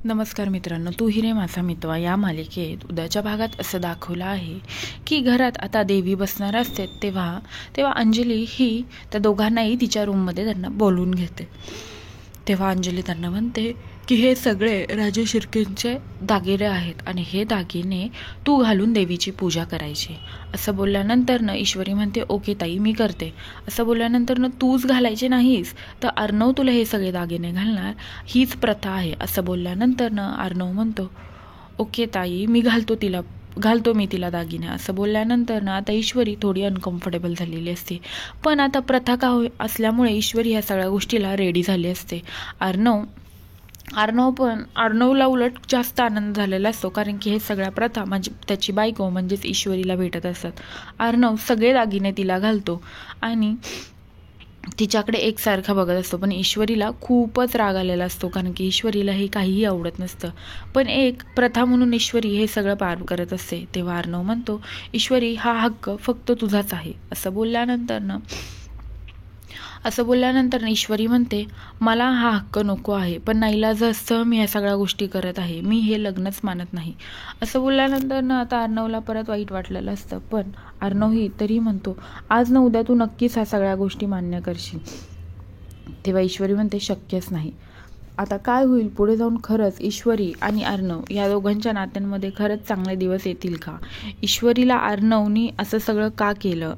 नमस्कार मित्रांनो, तू ही रे माझा मितवा या मालिकेत उद्याच्या भागात असं दाखवलं आहे की घरात आता देवी बसणार असते तेव्हा अंजली ही त्या दोघांनाही तिच्या रूममध्ये त्यांना बोलवून घेते। तेव्हा अंजली त्यांना म्हणते की हे सगळे राजे शिर्केंचे दागिने आहेत आणि हे दागिने तू घालून देवीची पूजा करायची। असं बोलल्यानंतर ईश्वरी म्हणते ओके ताई मी करते। असं बोलल्यानंतर तूच घालायचे नाहीस तर अर्णव तुला हे सगळे दागिने घालणार, हीच प्रथा आहे। असं बोलल्यानंतर अर्णव म्हणतो ओके ताई मी घालतो मी तिला दागिने। असं बोलल्यानंतर आता ईश्वरी थोडी अनकम्फर्टेबल झालेली असते, पण आता प्रथा का असल्यामुळे ईश्वरी ह्या सगळ्या गोष्टीला रेडी झाली असते। अर्णवला उलट जास्त आनंद झालेला असतो, कारण की हे सगळ्या प्रथा म्हणजे त्याची बायको म्हणजेच ईश्वरीला भेटत असतात। अर्णव सगळे दागिने तिला घालतो आणि तिच्याकडे एकसारखा बघत असतो, पण ईश्वरीला खूपच राग आलेला असतो, कारण की ईश्वरीला हे काहीही आवडत नसतं। पण एक प्रथा म्हणून ईश्वरी हे सगळं पार करत असते। तेव्हा अर्णव म्हणतो ईश्वरी हा हक्क फक्त तुझाच आहे। असं बोलल्यानंतर ईश्वरी म्हणते मला हा हक्क नको आहे, पण नाईलाजास्तव मी ह्या सगळ्या गोष्टी करत आहे, मी हे लग्नच मानत नाही। असं बोलल्यानंतर आता अर्णवला परत वाईट वाटलेलं असतं, पण अर्णवही तरी म्हणतो आज ना उद्या तू नक्कीच ह्या सगळ्या गोष्टी मान्य करशील। तेव्हा ईश्वरी म्हणते शक्यच नाही। आता काय होईल पुढे जाऊन, खरंच ईश्वरी आणि अर्णव या दोघांच्या नात्यांमध्ये खरंच चांगले दिवस येतील का? ईश्वरीला अर्णवनी असं सगळं का केलं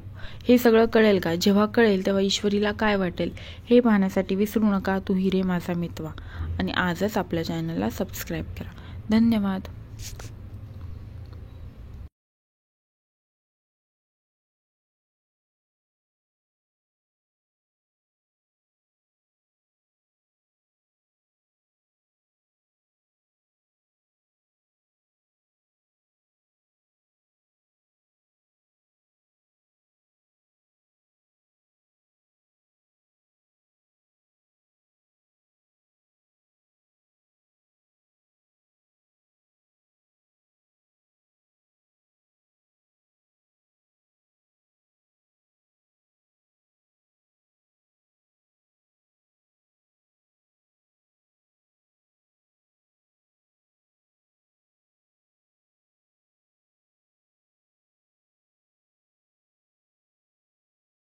हे सगळं कळेल का? जेव्हा कळेल तेव्हा ईश्वरीला काय वाटेल हे पाहण्यासाठी विसरू नका तू ही रे माझा मितवा आणि आजच आपल्या चॅनलला सबस्क्राईब करा। धन्यवाद।